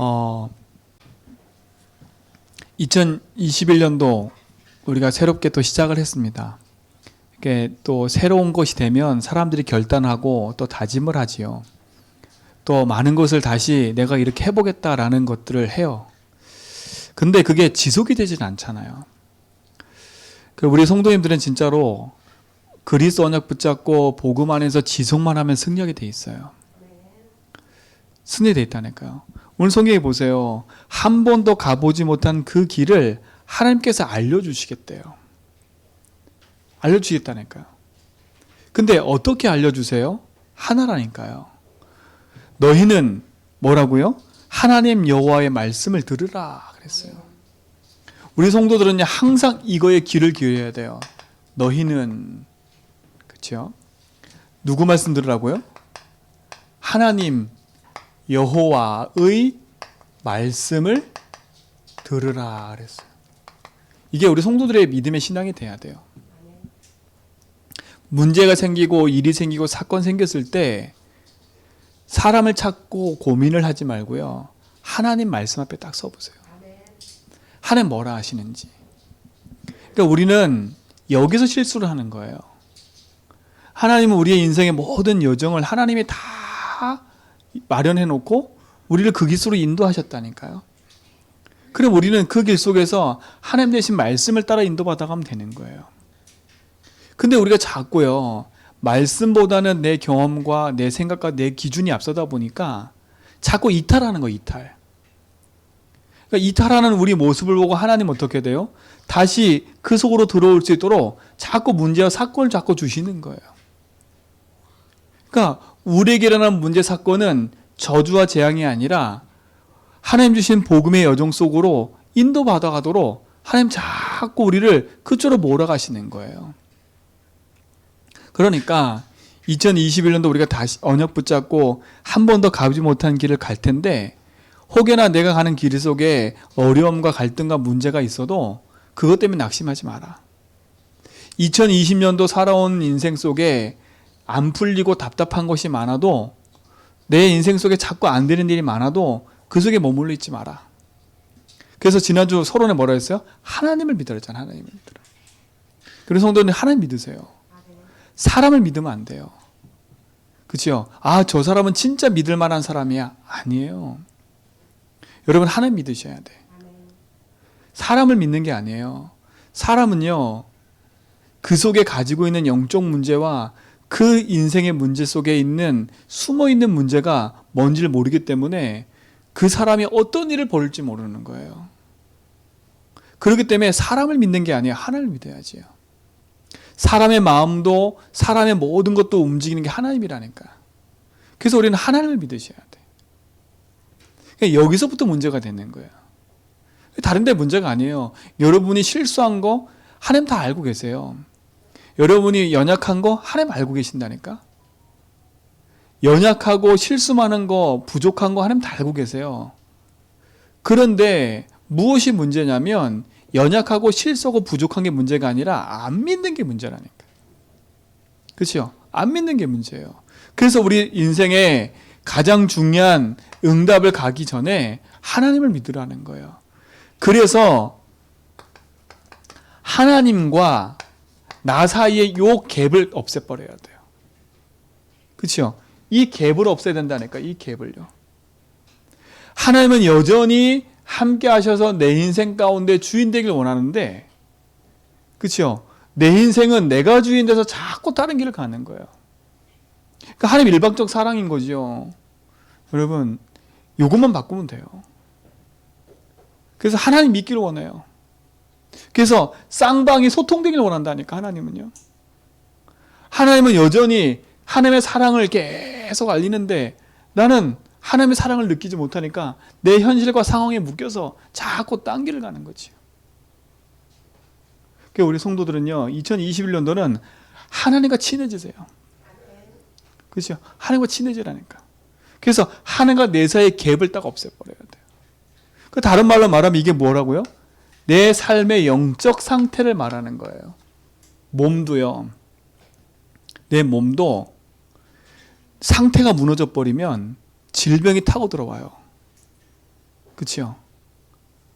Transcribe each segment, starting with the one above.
어, 2021년도 우리가 새롭게 또 시작을 했습니다. 이게 또 새로운 것이 되면 사람들이 결단하고 또 다짐을 하지요. 또 많은 것을 다시 내가 이렇게 해보겠다라는 것들을 해요. 근데 그게 지속이 되진 않잖아요. 우리 성도님들은 진짜로 그리스도 언약 붙잡고 복음 안에서 지속만 하면 승리하게 돼 있어요. 승리돼 있다니까요. 오늘 성경에 보세요. 한 번도 가보지 못한 그 길을 하나님께서 알려주시겠대요. 알려주시겠다니까요. 근데 어떻게 알려주세요? 하나라니까요. 너희는 뭐라고요? 하나님 여호와의 말씀을 들으라 그랬어요. 우리 성도들은요 항상 이거에 귀를 기울여야 돼요. 너희는 그렇죠? 누구 말씀 들으라고요? 하나님 여호와의 말씀을 들으라 그랬어요. 이게 우리 성도들의 믿음의 신앙이 돼야 돼요. 문제가 생기고 일이 생기고 사건 생겼을 때 사람을 찾고 고민을 하지 말고요. 하나님 말씀 앞에 딱 서보세요. 하나님 뭐라 하시는지. 그러니까 우리는 여기서 실수를 하는 거예요. 하나님은 우리의 인생의 모든 여정을 하나님이 다 마련해 놓고 우리를 그 길로 인도하셨다니까요. 그럼 우리는 그 길 속에서 하나님 대신 말씀을 따라 인도받아 가면 되는 거예요. 근데 우리가 자꾸요. 말씀보다는 내 경험과 내 생각과 내 기준이 앞서다 보니까 자꾸 이탈하는 거예요. 이탈. 그러니까 이탈하는 우리 모습을 보고 하나님 어떻게 돼요? 다시 그 속으로 들어올 수 있도록 자꾸 문제와 사건을 자꾸 주시는 거예요. 그러니까 우리에게 일어난 문제 사건은 저주와 재앙이 아니라 하나님 주신 복음의 여정 속으로 인도받아 가도록 하나님 자꾸 우리를 그쪽으로 몰아가시는 거예요. 그러니까 2021년도 우리가 다시 언약 붙잡고 한 번도 가지 못한 길을 갈 텐데 혹여나 내가 가는 길 속에 어려움과 갈등과 문제가 있어도 그것 때문에 낙심하지 마라. 2020년도 살아온 인생 속에 안 풀리고 답답한 것이 많아도 내 인생 속에 자꾸 안 되는 일이 많아도 그 속에 머물러 있지 마라. 그래서 지난주 서론에 뭐라 했어요? 하나님을 믿으라 했잖아요. 하나님을 믿으라. 그래서 성도는 하나님 믿으세요. 사람을 믿으면 안 돼요. 그렇죠? 아, 저 사람은 진짜 믿을 만한 사람이야. 아니에요. 여러분 하나님 믿으셔야 돼. 사람을 믿는 게 아니에요. 사람은요. 그 속에 가지고 있는 영적 문제와 그 인생의 문제 속에 있는 숨어있는 문제가 뭔지를 모르기 때문에 그 사람이 어떤 일을 벌일지 모르는 거예요. 그렇기 때문에 사람을 믿는 게 아니에요. 하나님을 믿어야지요. 사람의 마음도 사람의 모든 것도 움직이는 게 하나님이라니까. 그래서 우리는 하나님을 믿으셔야 돼. 그러니까 여기서부터 문제가 되는 거예요. 다른 데 문제가 아니에요. 여러분이 실수한 거 하나님 다 알고 계세요. 여러분이 연약한 거 하나님 알고 계신다니까. 연약하고 실수 많은 거 부족한 거 하나님 다 알고 계세요. 그런데 무엇이 문제냐면 연약하고 실수하고 부족한 게 문제가 아니라 안 믿는 게 문제라니까. 그렇죠? 안 믿는 게 문제예요. 그래서 우리 인생에 가장 중요한 응답을 가기 전에 하나님을 믿으라는 거예요. 그래서 하나님과 나 사이에 요 갭을 없애버려야 돼요. 그렇죠? 이 갭을 없애야 된다니까. 이 갭을요. 하나님은 여전히 함께 하셔서 내 인생 가운데 주인 되길 원하는데, 그렇죠? 내 인생은 내가 주인 돼서 자꾸 다른 길을 가는 거예요. 그러니까 하나님 일방적 사랑인 거죠. 여러분, 이것만 바꾸면 돼요. 그래서 하나님 믿기를 원해요. 그래서 쌍방이 소통되길 원한다니까. 하나님은요. 하나님은 여전히 하나님의 사랑을 계속 알리는데 나는 하나님의 사랑을 느끼지 못하니까 내 현실과 상황에 묶여서 자꾸 딴 길을 가는 거지. 그러니까 우리 성도들은요, 2021년도는 하나님과 친해지세요. 그렇죠? 하나님과 친해지라니까. 그래서 하나님과 내 사이의 갭을 딱 없애버려야 돼요. 그 다른 말로 말하면 이게 뭐라고요? 내 삶의 영적 상태를 말하는 거예요. 몸도요. 내 몸도 상태가 무너져 버리면 질병이 타고 들어와요. 그치요?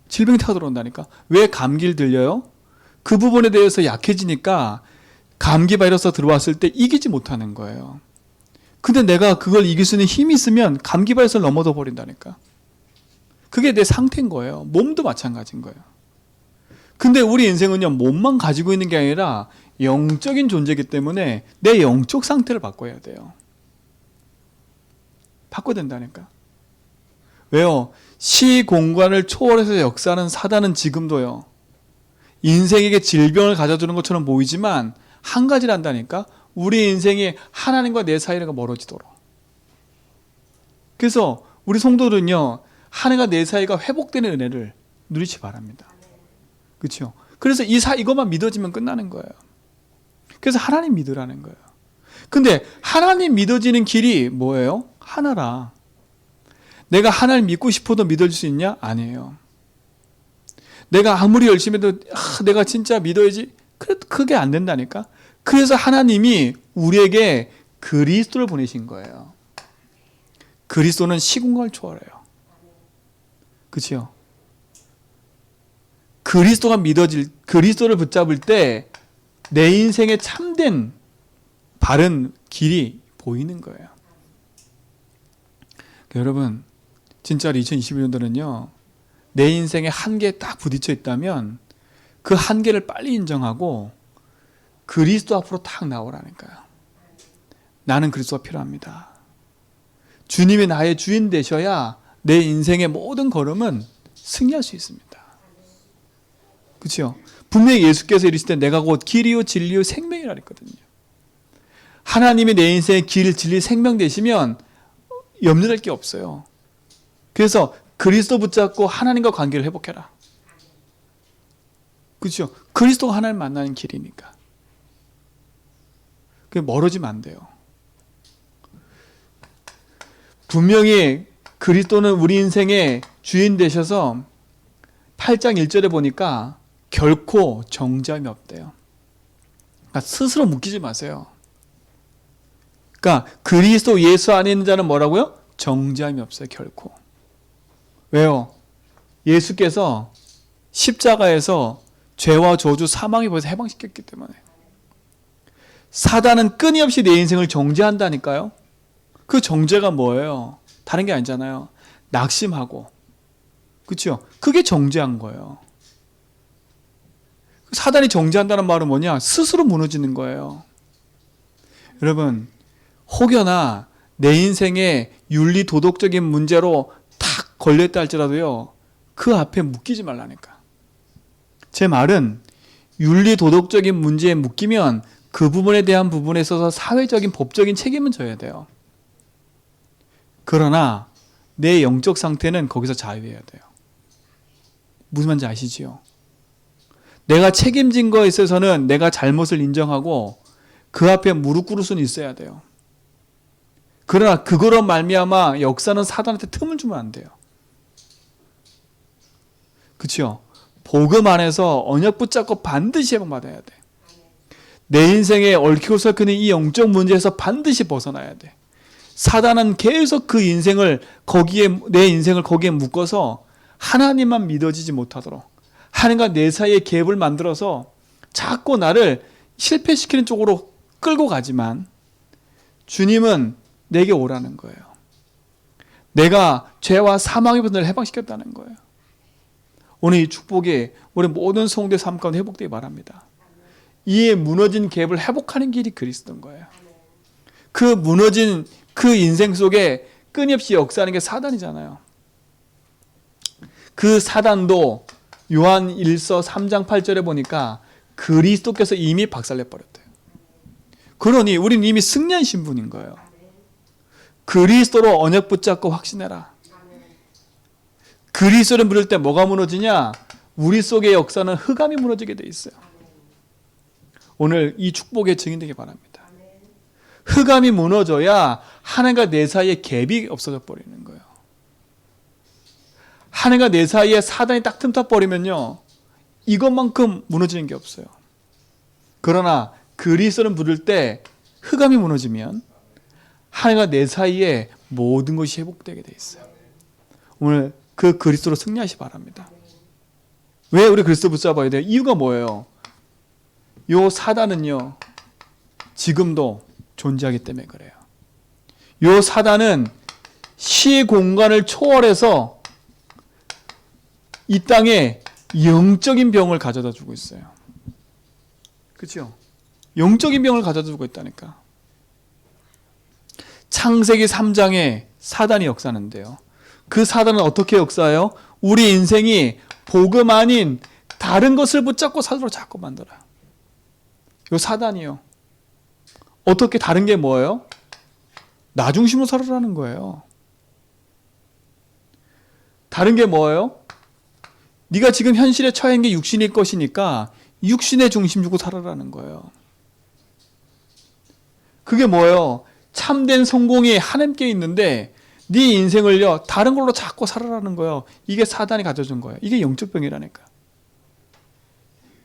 질병이 타고 들어온다니까. 왜 감기를 들려요? 그 부분에 대해서 약해지니까 감기 바이러스가 들어왔을 때 이기지 못하는 거예요. 근데 내가 그걸 이길 수 있는 힘이 있으면 감기 바이러스를 넘어져 버린다니까. 그게 내 상태인 거예요. 몸도 마찬가지인 거예요. 근데 우리 인생은요, 몸만 가지고 있는 게 아니라 영적인 존재이기 때문에 내 영적 상태를 바꿔야 돼요. 바꿔야 된다니까. 왜요? 시 공간을 초월해서 역사하는 사단은 지금도요, 인생에게 질병을 가져주는 것처럼 보이지만 한 가지를 한다니까. 우리 인생이 하나님과 내 사이가 멀어지도록. 그래서 우리 성도들은요, 하나님과 내 사이가 회복되는 은혜를 누리시 바랍니다. 그렇죠? 그래서 이것만 믿어지면 끝나는 거예요. 그래서 하나님 믿으라는 거예요. 근데 하나님 믿어지는 길이 뭐예요? 하나라. 내가 하나님 믿고 싶어도 믿어줄 수 있냐? 아니에요. 내가 아무리 열심히 해도 내가 진짜 믿어야지. 그게 안 된다니까. 그래서 하나님이 우리에게 그리스도를 보내신 거예요. 그리스도는 시공간을 초월해요. 그렇죠? 그리스도를 붙잡을 때 내 인생의 참된 바른 길이 보이는 거예요. 여러분, 진짜로 2021년도는요, 내 인생의 한계에 딱 부딪혀 있다면 그 한계를 빨리 인정하고 그리스도 앞으로 딱 나오라니까요. 나는 그리스도가 필요합니다. 주님이 나의 주인 되셔야 내 인생의 모든 걸음은 승리할 수 있습니다. 그렇죠? 분명히 예수께서 이르시되 내가 곧 길이요 진리요 생명이라 했거든요. 하나님이 내 인생의 길, 진리, 생명 되시면 염려될 게 없어요. 그래서 그리스도 붙잡고 하나님과 관계를 회복해라. 그렇죠? 그리스도가 하나님 만나는 길이니까. 그게 멀어지면 안 돼요. 분명히 그리스도는 우리 인생의 주인 되셔서 8장 1절에 보니까 결코 정죄함이 없대요. 그러니까 스스로 묶이지 마세요. 그러니까 그리스도 예수 안에 있는 자는 뭐라고요? 정죄함이 없어요. 결코. 왜요? 예수께서 십자가에서 죄와 저주, 사망의 벌에서 해방시켰기 때문에. 사단은 끊임없이 내 인생을 정죄한다니까요. 그 정죄가 뭐예요? 다른 게 아니잖아요. 낙심하고. 그렇죠? 그게 정죄한 거예요. 사단이 정죄한다는 말은 뭐냐? 스스로 무너지는 거예요. 여러분, 혹여나 내 인생의 윤리 도덕적인 문제로 탁 걸렸다 할지라도요, 그 앞에 묶이지 말라니까. 제 말은 윤리 도덕적인 문제에 묶이면 그 부분에 대한 부분에 있어서 사회적인 법적인 책임은 져야 돼요. 그러나 내 영적 상태는 거기서 자유해야 돼요. 무슨 말인지 아시지요? 내가 책임진 거에 있어서는 내가 잘못을 인정하고 그 앞에 무릎 꿇을 수는 있어야 돼요. 그러나 그거로 말미암아 역사는 사단한테 틈을 주면 안 돼요. 그렇죠? 복음 안에서 언약 붙잡고 반드시 해방받아야 돼. 내 인생에 얽히고 설키는 이 영적 문제에서 반드시 벗어나야 돼. 사단은 계속 그 인생을 내 인생을 거기에 묶어서 하나님만 믿어지지 못하도록 하나님과 내 사이에 갭을 만들어서 자꾸 나를 실패시키는 쪽으로 끌고 가지만 주님은 내게 오라는 거예요. 내가 죄와 사망의 분을 해방시켰다는 거예요. 오늘 이 축복이 우리 모든 성도의 삶 가운데 회복되기 바랍니다. 이 무너진 갭을 회복하는 길이 그리스도인 거예요. 그 무너진 그 인생 속에 끊임없이 역사하는 게 사단이잖아요. 그 사단도 요한 1서 3장 8절에 보니까 그리스도께서 이미 박살내버렸대요. 그러니 우리는 이미 승리한 신분인 거예요. 그리스도로 언약 붙잡고 확신해라. 그리스도를 부를 때 뭐가 무너지냐? 우리 속의 역사는 흑암이 무너지게 돼 있어요. 오늘 이 축복의 증인 되기 바랍니다. 흑암이 무너져야 하나님과 내 사이에 갭이 없어져 버리는 거예요. 하나님과 내 사이에 사단이 딱 틈타 버리면요, 이것만큼 무너지는 게 없어요. 그러나 그리스도를 부를 때 흑암이 무너지면 하나님과 내 사이에 모든 것이 회복되게 돼 있어요. 오늘 그 그리스도로 승리하시 바랍니다. 왜 우리 그리스도 붙잡아야 돼요? 이유가 뭐예요? 요 사단은요, 지금도 존재하기 때문에 그래요. 요 사단은 시공간을 초월해서 이 땅에 영적인 병을 가져다 주고 있어요. 그렇죠? 영적인 병을 가져다 주고 있다니까. 창세기 3장에 사단이 역사하는데요. 그 사단은 어떻게 역사해요? 우리 인생이 복음 아닌 다른 것을 붙잡고 살도록 자꾸 만들어요. 요 사단이요. 어떻게 다른 게 뭐예요? 나 중심으로 살아라는 거예요. 다른 게 뭐예요? 네가 지금 현실에 처한 게 육신일 것이니까 육신의 중심 주고 살아라는 거예요. 그게 뭐예요? 참된 성공이 하나님께 있는데 네 인생을요 다른 걸로 자꾸 살아라는 거예요. 이게 사단이 가져준 거예요. 이게 영적 병이라니까.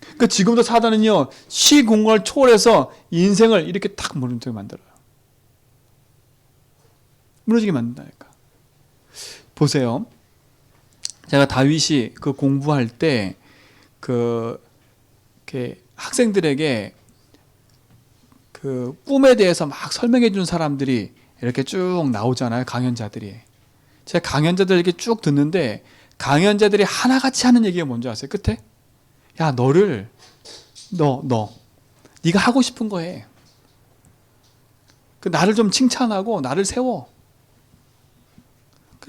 그러니까 지금도 사단은요 시공간을 초월해서 인생을 이렇게 탁 무너지게 만들어요. 무너지게 만든다니까. 보세요. 제가 다윗이 그 공부할 때 이렇게 학생들에게 그 꿈에 대해서 막 설명해 주는 사람들이 이렇게 쭉 나오잖아요. 강연자들이. 제가 강연자들 이렇게 쭉 듣는데 강연자들이 하나같이 하는 얘기가 뭔지 아세요? 끝에? 야, 네가 하고 싶은 거 해. 나를 좀 칭찬하고 나를 세워.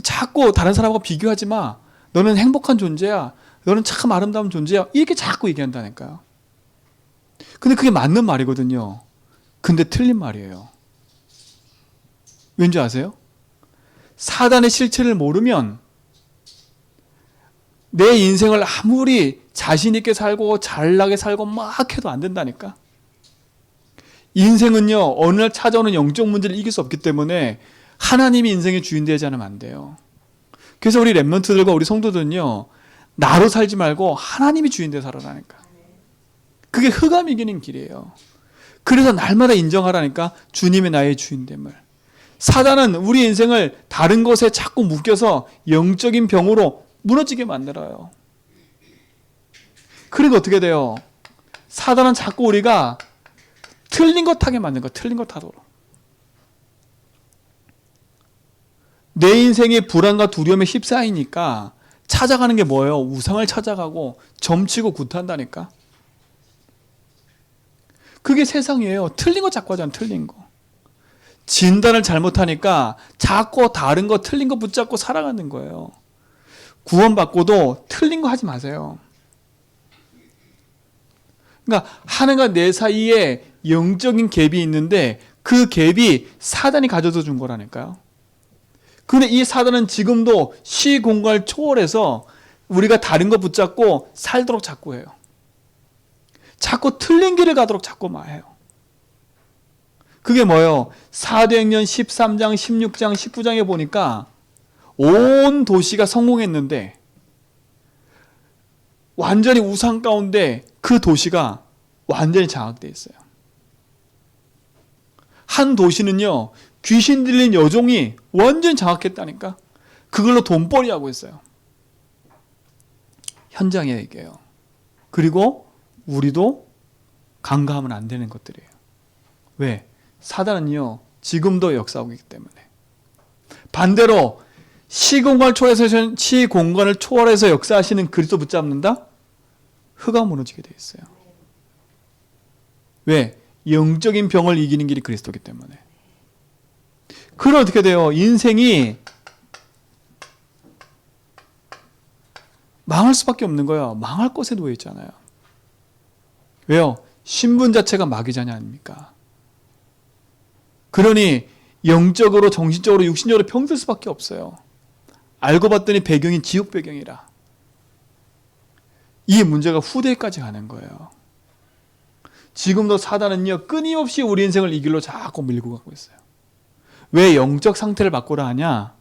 자꾸 다른 사람하고 비교하지 마. 너는 행복한 존재야. 너는 참 아름다운 존재야. 이렇게 자꾸 얘기한다니까요. 근데 그게 맞는 말이거든요. 근데 틀린 말이에요. 왠지 아세요? 사단의 실체를 모르면 내 인생을 아무리 자신 있게 살고 잘나게 살고 막 해도 안 된다니까. 인생은요 어느 날 찾아오는 영적 문제를 이길 수 없기 때문에 하나님이 인생의 주인 되지 않으면 안 돼요. 그래서 우리 랩런트들과 우리 성도들은요 나로 살지 말고 하나님이 주인 되어 살아라니까. 그게 흑암이 이기는 길이에요. 그래서 날마다 인정하라니까 주님의 나의 주인됨을. 사단은 우리 인생을 다른 것에 자꾸 묶여서 영적인 병으로 무너지게 만들어요. 그리고 어떻게 돼요? 사단은 자꾸 우리가 틀린 것 하게 만든 거예요. 틀린 것 하도록. 내 인생의 불안과 두려움에 휩싸이니까 찾아가는 게 뭐예요? 우상을 찾아가고 점치고 굿한다니까. 그게 세상이에요. 틀린 거 자꾸 하잖아. 틀린 거. 진단을 잘못하니까 자꾸 다른 거 틀린 거 붙잡고 살아가는 거예요. 구원받고도 틀린 거 하지 마세요. 그러니까 하나님과 내 사이에 영적인 갭이 있는데 그 갭이 사단이 가져다 준 거라니까요. 근데 이 사단은 지금도 시공간을 초월해서 우리가 다른 거 붙잡고 살도록 자꾸 해요. 자꾸 틀린 길을 가도록 자꾸 해요. 그게 뭐예요? 사도행전 13장, 16장, 19장에 보니까 온 도시가 성공했는데 완전히 우상 가운데 그 도시가 완전히 장악되어 있어요. 한 도시는요 귀신 들린 여종이 완전히 장악했다니까. 그걸로 돈벌이 하고 있어요. 현장의 얘기예요. 그리고 우리도 간과하면 안 되는 것들이에요. 왜? 사단은요 지금도 역사하고 있기 때문에. 반대로 시공간을 초월해서 역사하시는 그리스도 붙잡는다? 흑암 무너지게 돼 있어요. 왜? 영적인 병을 이기는 길이 그리스도이기 때문에. 그럼 어떻게 돼요? 인생이 망할 수밖에 없는 거예요. 망할 것에 놓여 있잖아요. 왜요? 신분 자체가 마귀자녀 아닙니까? 그러니 영적으로, 정신적으로, 육신적으로 병들 수밖에 없어요. 알고 봤더니 배경이 지옥 배경이라. 이 문제가 후대까지 가는 거예요. 지금도 사단은요 끊임없이 우리 인생을 이 길로 자꾸 밀고 가고 있어요. 왜 영적 상태를 바꾸라 하냐?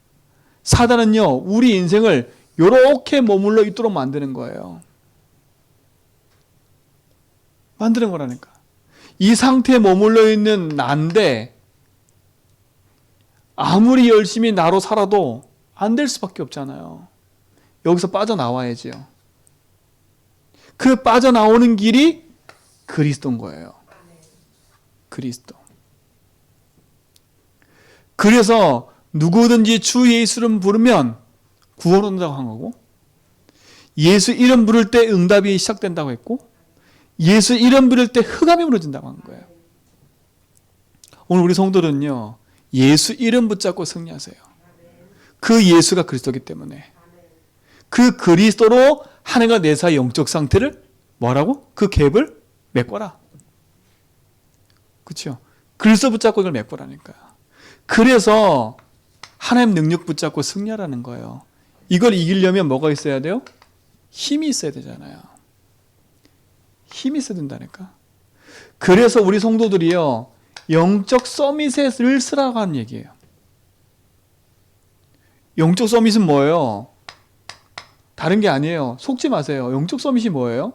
사단은요 우리 인생을 이렇게 머물러 있도록 만드는 거예요. 만드는 거라니까. 이 상태에 머물러 있는 난데 아무리 열심히 나로 살아도 안 될 수밖에 없잖아요. 여기서 빠져나와야지요. 그 빠져나오는 길이 그리스도인 거예요. 그리스도. 그래서 누구든지 주 예수 이름 부르면 구원 온다고 한 거고, 예수 이름 부를 때 응답이 시작된다고 했고, 예수 이름 부를 때 흑암이 무너진다고 한 거예요. 오늘 우리 성도들은요, 예수 이름 붙잡고 승리하세요. 그 예수가 그리스도이기 때문에. 그 그리스도로 하나님과 내 사이 영적 상태를 뭐라고? 그 갭을 메꿔라. 그렇죠? 그리스도 붙잡고 이걸 메꿔라니까요. 그래서 하나님 능력 붙잡고 승리하라는 거예요. 이걸 이기려면 뭐가 있어야 돼요? 힘이 있어야 되잖아요. 힘이 있어야 된다니까. 그래서 우리 성도들이요, 영적 서밋을 쓰라고 하는 얘기예요. 영적 서밋은 뭐예요? 다른 게 아니에요. 속지 마세요. 영적 서밋이 뭐예요?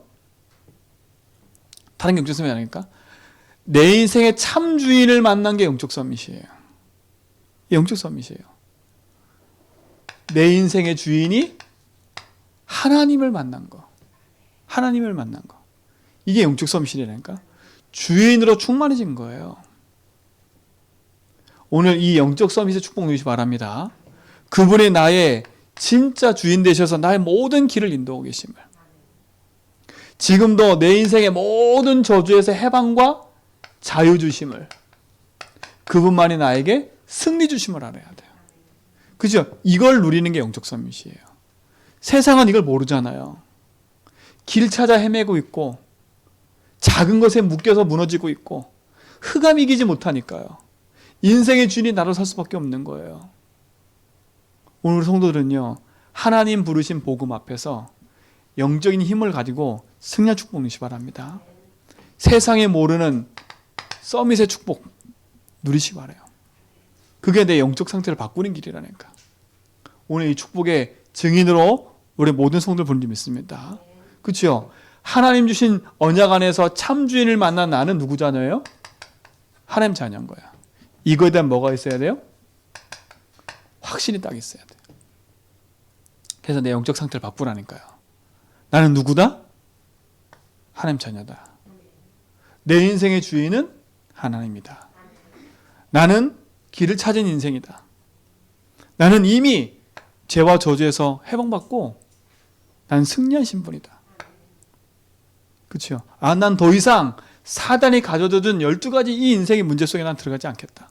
다른 게 영적 서밋이 아니니까. 내 인생의 참 주인을 만난 게 영적 서밋이에요. 영적 서밋이에요. 내 인생의 주인이 하나님을 만난 거. 하나님을 만난 거. 이게 영적 서밋이라니까. 주인으로 충만해진 거예요. 오늘 이 영적 서밋의 축복 누리시기 바랍니다. 그분이 나의 진짜 주인 되셔서 나의 모든 길을 인도하고 계심을, 지금도 내 인생의 모든 저주에서 해방과 자유 주심을, 그분만이 나에게 승리 주심을 알아야 돼요. 그죠? 이걸 누리는 게 영적 서밋이에요. 세상은 이걸 모르잖아요. 길 찾아 헤매고 있고, 작은 것에 묶여서 무너지고 있고, 흑암 이기지 못하니까요. 인생의 주인이 나로 살 수밖에 없는 거예요. 오늘 성도들은요, 하나님 부르신 복음 앞에서 영적인 힘을 가지고 승리의 축복 누리시기 바랍니다. 세상에 모르는 서밋의 축복 누리시기 바라요. 그게 내 영적 상태를 바꾸는 길이라니까. 오늘 이 축복의 증인으로 우리 모든 성도들 보는 줄 믿습니다. 그렇죠? 하나님 주신 언약 안에서 참 주인을 만난 나는 누구 자녀예요? 하나님 자녀인 거야. 이거에 대한 뭐가 있어야 돼요? 확신이 딱 있어야 돼요. 그래서 내 영적 상태를 바꾸라니까요. 나는 누구다? 하나님 자녀다. 내 인생의 주인은 하나님이다. 나는 길을 찾은 인생이다. 나는 이미 죄와 저주에서 해방받고 난 승리한 신분이다. 그렇죠? 난 더 이상 사단이 가져다준 12가지 이 인생의 문제 속에 난 들어가지 않겠다.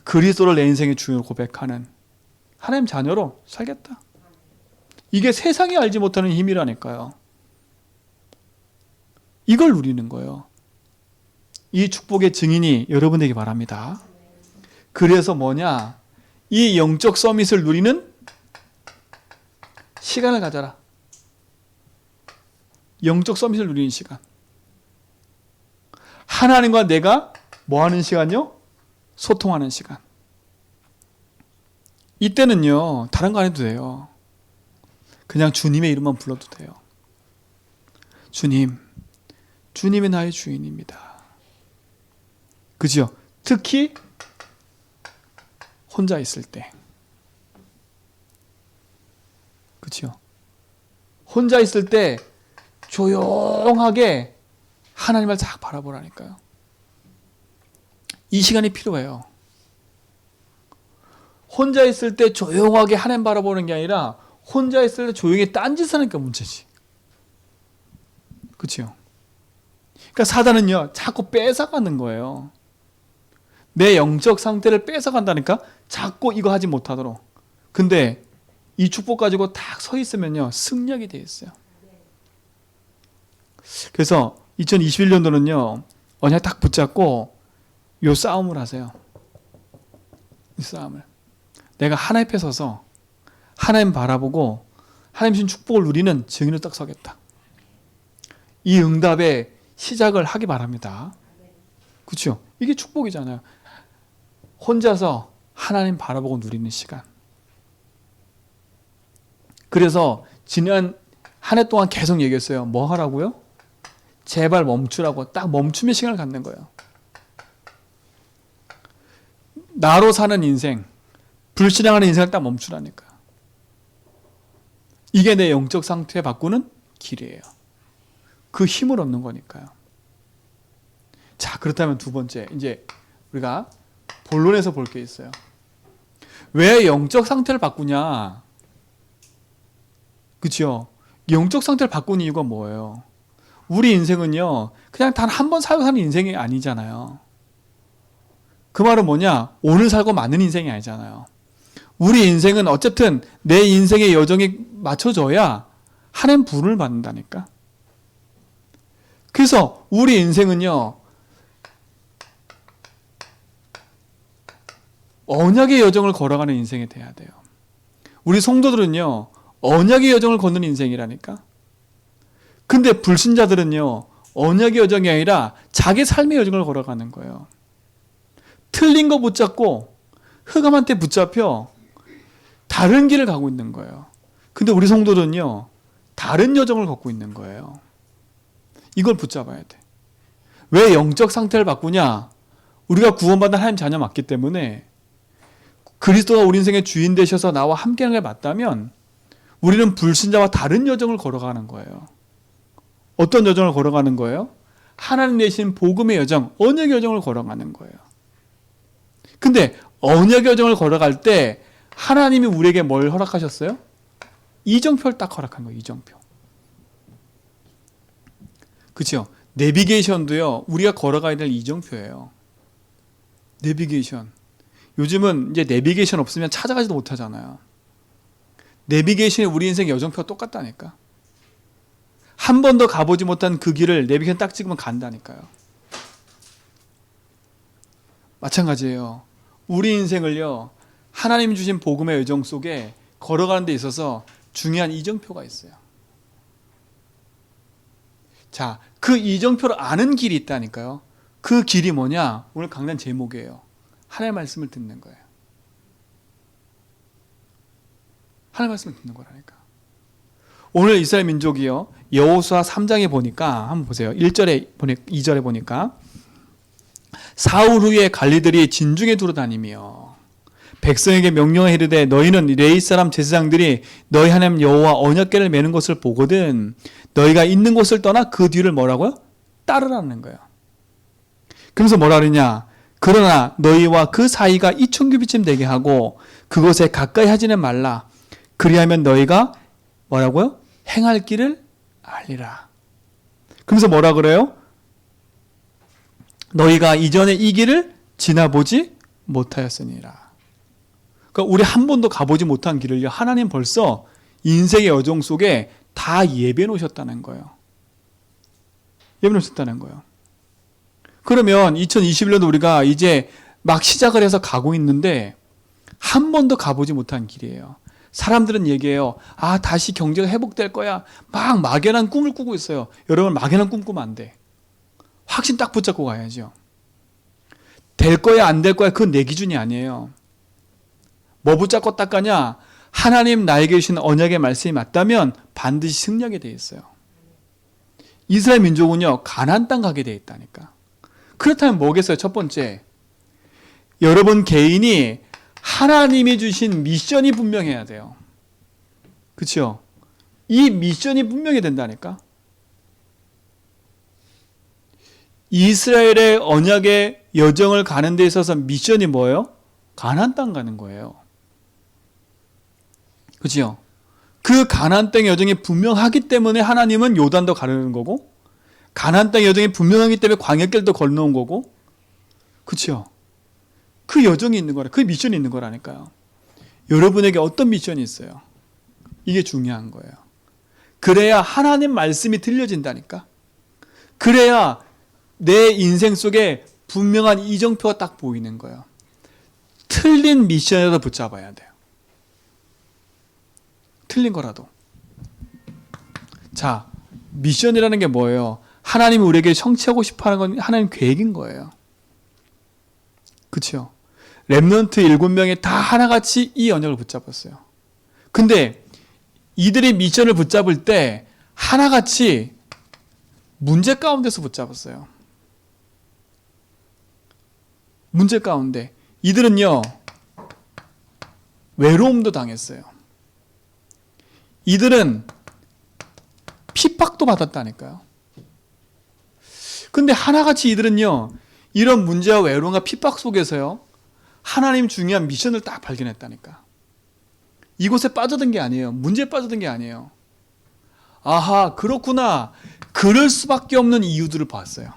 그리스도를 내 인생의 주인으로 고백하는 하나님 자녀로 살겠다. 이게 세상이 알지 못하는 힘이라니까요. 이걸 누리는 거예요. 이 축복의 증인이 여러분에게 바랍니다. 그래서 뭐냐? 이 영적 서밋을 누리는 시간을 가져라. 영적 서밋을 누리는 시간. 하나님과 내가 뭐 하는 시간요? 소통하는 시간. 이때는요, 다른 거 안 해도 돼요. 그냥 주님의 이름만 불러도 돼요. 주님, 주님이 나의 주인입니다. 그죠? 특히 혼자 있을 때. 그죠? 혼자 있을 때 조용하게 하나님을 딱 바라보라니까요. 이 시간이 필요해요. 혼자 있을 때 조용하게 하나님 바라보는 게 아니라 혼자 있을 때 조용히 딴짓 하니까 문제지. 그렇죠? 그러니까 사단은요, 자꾸 뺏어가는 거예요. 내 영적 상태를 뺏어간다니까. 자꾸 이거 하지 못하도록. 근데 이 축복 가지고 딱 서 있으면요, 승리하게 돼 있어요. 그래서 2021년도는요, 언약 딱 붙잡고 요 싸움을 하세요. 이 싸움을. 내가 하나님 앞에 서서 하나님 바라보고 하나님 주신 축복을 누리는 증인으로 딱 서겠다. 이 응답의 시작을 하기 바랍니다. 그렇죠? 이게 축복이잖아요. 혼자서 하나님 바라보고 누리는 시간. 그래서 지난 한 해 동안 계속 얘기했어요. 뭐 하라고요? 제발 멈추라고. 딱 멈춤의 시간을 갖는 거예요. 나로 사는 인생, 불신앙하는 인생을 딱 멈추라니까. 이게 내 영적 상태 바꾸는 길이에요. 그 힘을 얻는 거니까요. 자, 그렇다면 두 번째, 이제 우리가 본론에서 볼 게 있어요. 왜 영적 상태를 바꾸냐? 그렇죠? 영적 상태를 바꾸는 이유가 뭐예요? 우리 인생은요, 그냥 단 한 번 살고 사는 인생이 아니잖아요. 그 말은 뭐냐? 오늘 살고 마는 인생이 아니잖아요. 우리 인생은 어쨌든 내 인생의 여정에 맞춰져야 하나님 부름을 받는다니까. 그래서 우리 인생은요, 언약의 여정을 걸어가는 인생이 돼야 돼요. 우리 성도들은요, 언약의 여정을 걷는 인생이라니까. 근데 불신자들은요, 언약의 여정이 아니라 자기 삶의 여정을 걸어가는 거예요. 틀린 거 붙잡고 흑암한테 붙잡혀 다른 길을 가고 있는 거예요. 근데 우리 성도들은요, 다른 여정을 걷고 있는 거예요. 이걸 붙잡아야 돼. 왜 영적 상태를 바꾸냐? 우리가 구원받은 하나님 자녀 맞기 때문에 그리스도가 우리 인생의 주인 되셔서 나와 함께하는 게 맞다면 우리는 불신자와 다른 여정을 걸어가는 거예요. 어떤 여정을 걸어가는 거예요? 하나님 내신 복음의 여정, 언약의 여정을 걸어가는 거예요. 근데 언약의 여정을 걸어갈 때 하나님이 우리에게 뭘 허락하셨어요? 이정표를 딱 허락한 거예요. 이정표. 그렇죠? 내비게이션도요, 우리가 걸어가야 될 이정표예요. 내비게이션. 요즘은 이제 내비게이션 없으면 찾아가지도 못하잖아요. 내비게이션이 우리 인생 여정표가 똑같다니까. 한 번도 가보지 못한 그 길을 내비게이션 딱 찍으면 간다니까요. 마찬가지예요. 우리 인생을요, 하나님 주신 복음의 여정 속에 걸어가는 데 있어서 중요한 이정표가 있어요. 자, 그 이정표를 아는 길이 있다니까요. 그 길이 뭐냐? 오늘 강단 제목이에요. 하나님의 말씀을 듣는 거예요. 하나님의 말씀을 듣는 거라니까. 오늘 이스라엘 민족이요, 여호수아 3장에 보니까 한번 보세요. 2절에 보니까 사울 후에 관리들이 진중에 두루 다니며 백성에게 명령을 이르되 너희는 레위 사람 제사장들이 너희 하나님 여호와 언약궤를 메는 것을 보거든 너희가 있는 곳을 떠나 그 뒤를 뭐라고요? 따르라는 거예요. 그러면서 뭐라 그러냐? 그러나 너희와 그 사이가 2,000규빗쯤 되게 하고 그곳에 가까이 하지는 말라. 그리하면 너희가 뭐라고요? 행할 길을 알리라. 그러면서 뭐라 그래요? 너희가 이전에 이 길을 지나보지 못하였으니라. 그러니까 우리 한 번도 가보지 못한 길을 하나님 벌써 인생의 여정 속에 다 예배해 놓으셨다는 거예요. 예배해 놓으셨다는 거예요. 그러면 2021년도 우리가 이제 막 시작을 해서 가고 있는데 한 번도 가보지 못한 길이에요. 사람들은 얘기해요. 아, 다시 경제가 회복될 거야. 막 막연한 꿈을 꾸고 있어요. 여러분, 막연한 꿈 꾸면 안 돼. 확신 딱 붙잡고 가야죠. 될 거야, 안 될 거야, 그건 내 기준이 아니에요. 뭐 붙잡고 딱 가냐? 하나님 나에게 주신 언약의 말씀이 맞다면 반드시 승리하게 돼 있어요. 이스라엘 민족은요, 가나안 땅 가게 돼 있다니까. 그렇다면 뭐겠어요? 첫 번째, 여러분 개인이 하나님이 주신 미션이 분명해야 돼요. 그렇죠? 이 미션이 분명히 된다니까. 이스라엘의 언약의 여정을 가는 데 있어서 미션이 뭐예요? 가나안 땅 가는 거예요. 그렇죠? 그 가나안 땅의 여정이 분명하기 때문에 하나님은 요단도 가르는 거고 가나안 땅의 여정이 분명하기 때문에 광야길도 건너온 거고 그렇죠? 그 여정이 있는 거라, 그 미션이 있는 거라니까요. 여러분에게 어떤 미션이 있어요? 이게 중요한 거예요. 그래야 하나님 말씀이 들려진다니까. 그래야 내 인생 속에 분명한 이정표가 딱 보이는 거예요. 틀린 미션에도 붙잡아야 돼요. 틀린 거라도. 자, 미션이라는 게 뭐예요? 하나님이 우리에게 성취하고 싶어하는 건 하나님 계획인 거예요. 그렇죠? 렘넌트 7명이 다 하나같이 이 언약을 붙잡았어요. 근데 이들이 미션을 붙잡을 때 하나같이 문제 가운데서 붙잡았어요. 문제 가운데. 이들은요, 외로움도 당했어요. 이들은 핍박도 받았다니까요. 근데 하나같이 이들은요, 이런 문제와 외로움과 핍박 속에서요, 하나님 중요한 미션을 딱 발견했다니까. 이곳에 빠져든 게 아니에요. 문제에 빠져든 게 아니에요. 아하, 그렇구나. 그럴 수밖에 없는 이유들을 봤어요.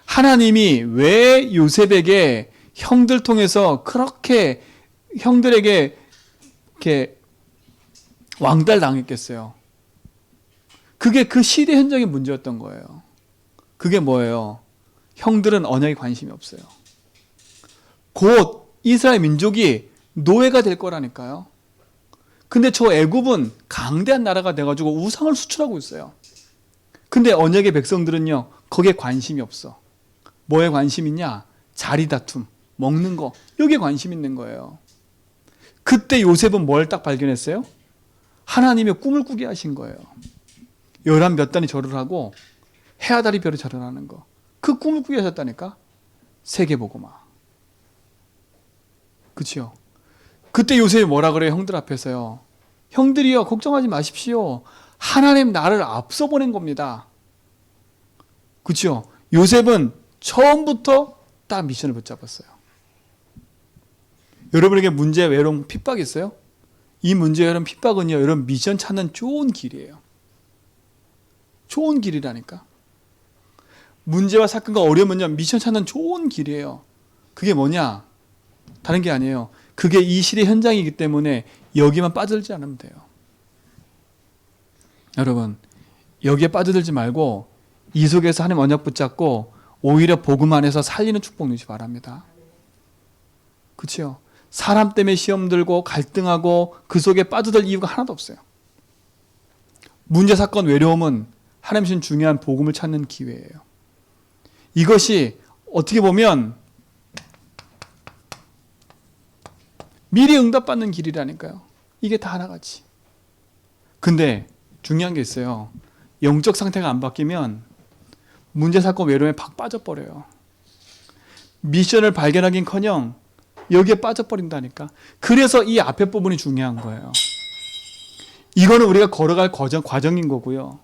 하나님이 왜 요셉에게 형들 통해서 그렇게 형들에게 이렇게 왕따를 당했겠어요? 그게 그 시대 현장의 문제였던 거예요. 그게 뭐예요? 형들은 언약에 관심이 없어요. 곧 이스라엘 민족이 노예가 될 거라니까요. 근데 저 애굽은 강대한 나라가 돼가지고 우상을 수출하고 있어요. 근데 언약의 백성들은요, 거기에 관심이 없어. 뭐에 관심 있냐? 자리 다툼, 먹는 거, 여기에 관심 있는 거예요. 그때 요셉은 뭘 딱 발견했어요? 하나님의 꿈을 꾸게 하신 거예요. 11몇 단이 절을 하고 해아다리 별을 절을 하는 거. 그 꿈을 꾸게 하셨다니까? 세계보고마. 그치요? 그때 요셉이 뭐라 그래요? 형들 앞에서요. 형들이요, 걱정하지 마십시오. 하나님 나를 앞서 보낸 겁니다. 그치요? 요셉은 처음부터 딱 미션을 붙잡았어요. 여러분에게 문제, 외로움, 핍박이 있어요? 이 문제, 외로움, 핍박은요, 여러분 미션 찾는 좋은 길이에요. 좋은 길이라니까. 문제와 사건과 어려움은요, 미션 찾는 좋은 길이에요. 그게 뭐냐? 다른 게 아니에요. 그게 이 시대 현장이기 때문에 여기만 빠져들지 않으면 돼요. 여러분, 여기에 빠져들지 말고 이 속에서 하나님 언약 붙잡고 오히려 복음 안에서 살리는 축복 누리시 바랍니다. 그렇죠? 사람 때문에 시험 들고 갈등하고 그 속에 빠져들 이유가 하나도 없어요. 문제, 사건, 외로움은 하나님 주신 중요한 복음을 찾는 기회예요. 이것이 어떻게 보면 미리 응답받는 길이라니까요. 이게 다 하나같이. 근데 중요한 게 있어요. 영적 상태가 안 바뀌면 문제, 사건, 외로움에 팍 빠져버려요. 미션을 발견하긴커녕 여기에 빠져버린다니까. 그래서 이 앞에 부분이 중요한 거예요. 이거는 우리가 걸어갈 과정인 거고요.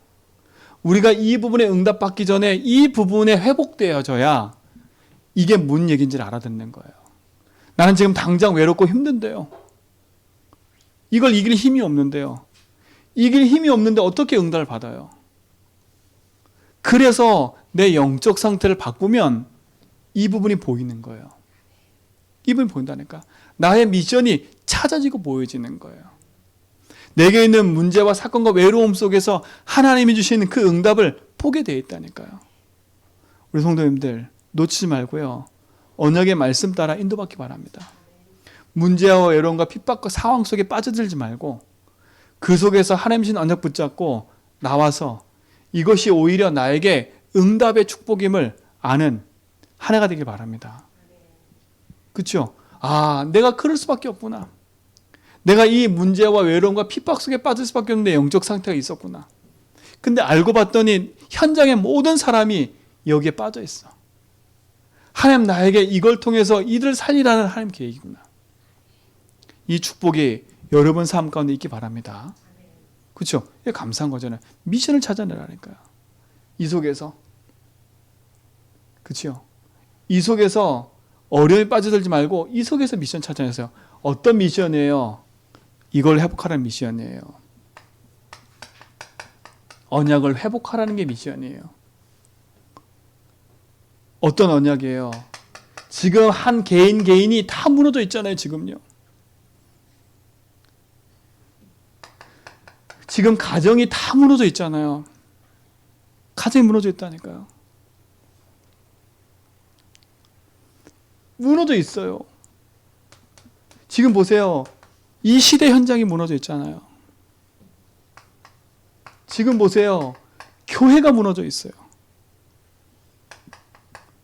우리가 이 부분에 응답받기 전에 이 부분에 회복되어져야 이게 뭔 얘기인지를 알아듣는 거예요. 나는 지금 당장 외롭고 힘든데요. 이걸 이길 힘이 없는데요. 이길 힘이 없는데 어떻게 응답을 받아요? 그래서 내 영적 상태를 바꾸면 이 부분이 보이는 거예요. 이 부분이 보인다니까. 나의 미션이 찾아지고 보여지는 거예요. 내게 있는 문제와 사건과 외로움 속에서 하나님이 주시는 그 응답을 보게 되어 있다니까요. 우리 성도님들 놓치지 말고요. 언약의 말씀 따라 인도받기 바랍니다. 문제와 외로움과 핍박과 상황 속에 빠져들지 말고 그 속에서 하나님 주신 언약 붙잡고 나와서 이것이 오히려 나에게 응답의 축복임을 아는 한 해가 되길 바랍니다. 그렇죠? 아, 내가 그럴 수밖에 없구나. 내가 이 문제와 외로움과 핍박 속에 빠질 수밖에 없는데 영적 상태가 있었구나. 근데 알고 봤더니 현장의 모든 사람이 여기에 빠져 있어. 하나님 나에게 이걸 통해서 이들을 살리라는 하나님 계획이구나. 이 축복이 여러분 삶 가운데 있기 바랍니다. 그렇죠? 이게 감사한 거잖아요. 미션을 찾아내라니까요. 이 속에서. 그렇죠? 이 속에서 어려움에 빠져들지 말고 이 속에서 미션 찾아내세요. 어떤 미션이에요? 이걸 회복하라는 미션이에요. 언약을 회복하라는 게 미션이에요. 어떤 언약이에요? 지금 한 개인이 다 무너져 있잖아요, 지금요. 지금 가정이 다 무너져 있잖아요. 가정이 무너져 있다니까요. 무너져 있어요. 지금 보세요. 이 시대 현장이 무너져 있잖아요. 지금 보세요. 교회가 무너져 있어요.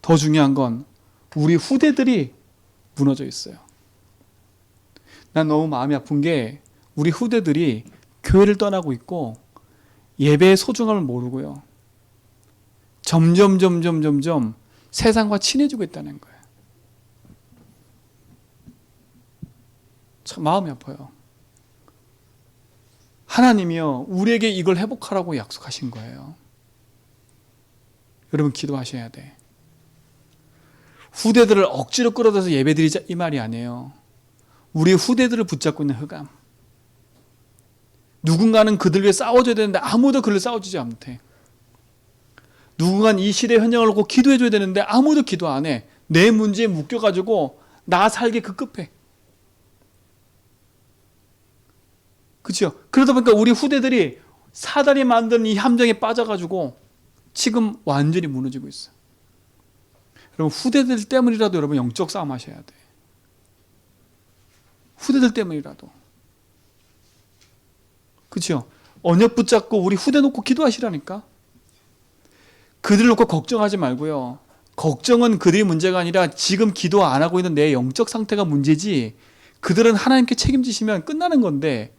더 중요한 건 우리 후대들이 무너져 있어요. 난 너무 마음이 아픈 게 우리 후대들이 교회를 떠나고 있고 예배의 소중함을 모르고요. 점점 세상과 친해지고 있다는 거예요. 참 마음이 아파요. 하나님이요, 우리에게 이걸 회복하라고 약속하신 거예요. 여러분 기도하셔야 돼. 후대들을 억지로 끌어들여서 예배드리자 이 말이 아니에요. 우리 후대들을 붙잡고 있는 흑암. 누군가는 그들 위해 싸워줘야 되는데 아무도 그를 싸워주지 못해. 누군가는 이 시대의 현장을 놓고 기도해줘야 되는데 아무도 기도 안 해. 내 문제에 묶여가지고 나 살기 급급해. 그렇죠? 그러다 보니까 우리 후대들이 사단이 만든 이 함정에 빠져가지고 지금 완전히 무너지고 있어요. 여러분 후대들 때문이라도 여러분 영적 싸움 하셔야 돼. 후대들 때문이라도. 그렇죠? 언약 붙잡고 우리 후대 놓고 기도하시라니까. 그들 놓고 걱정하지 말고요. 걱정은 그들의 문제가 아니라 지금 기도 안 하고 있는 내 영적 상태가 문제지, 그들은 하나님께 책임지시면 끝나는 건데